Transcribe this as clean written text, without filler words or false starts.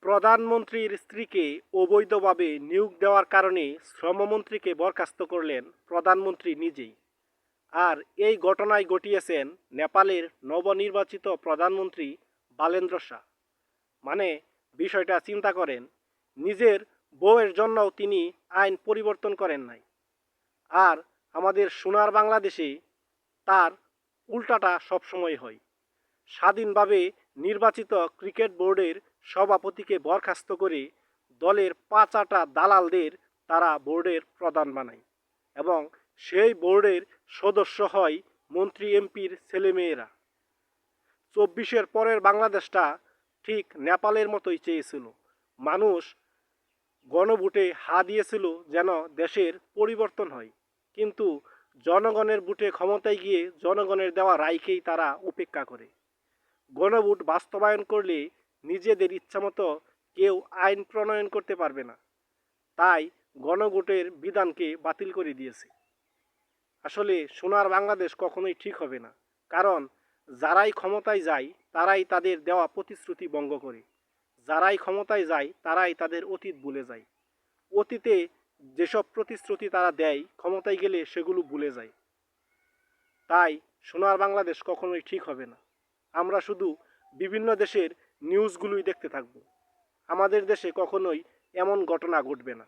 প্রধানমন্ত্রীর স্ত্রীকে অবৈধভাবে নিয়োগ দেওয়ার কারণে শ্রমমন্ত্রীকে বরখাস্ত করলেন প্রধানমন্ত্রী নিজেই। আর এই ঘটনায় ঘটিয়েছেন নেপালের নবনির্বাচিত প্রধানমন্ত্রী বালেন্দ্র শাহ। মানে বিষয়টা চিন্তা করেন, নিজের বউয়ের জন্যও তিনি আইন পরিবর্তন করেন নাই। আর আমাদের সোনার বাংলাদেশে তার উল্টাটা সবসময় হয়। স্বাধীনভাবে নির্বাচিত ক্রিকেট বোর্ডের সভাপতিকে বরখাস্ত করে দলের ৫টা দালালদের তারা বোর্ডের প্রধান বানায় এবং সেই বোর্ডের সদস্য হয় মন্ত্রী এমপির ছেলেমেয়েরা। ২৪-এর পরের বাংলাদেশটা ঠিক নেপালের মতোই চেয়েছিল। মানুষ গণভোটে হা দিয়েছিল যেন দেশের পরিবর্তন হয়, কিন্তু জনগণের ভোটে ক্ষমতায় গিয়ে জনগণের দেওয়া রায়কেই তারা উপেক্ষা করে। গণভোট বাস্তবায়ন করলে নিজেদের ইচ্ছামতো কেউ আইন প্রণয়ন করতে পারবে না, তাই গণভোটের বিধানকে বাতিল করে দিয়েছে। আসলে সোনার বাংলাদেশ কখনোই ঠিক হবে না, কারণ যারাই ক্ষমতায় যায় তারাই তাদের দেওয়া প্রতিশ্রুতি ভঙ্গ করে। যারাই ক্ষমতায় যায় তারাই তাদের অতীত ভুলে যায়। অতীতে যেসব প্রতিশ্রুতি তারা দেয় ক্ষমতায় গেলে সেগুলো ভুলে যায়। তাই সোনার বাংলাদেশ কখনোই ঠিক হবে না। আমরা শুধু বিভিন্ন দেশের নিউজগুলোই দেখতে থাকব। আমাদের দেশে কখনোই এমন ঘটনা ঘটবে না।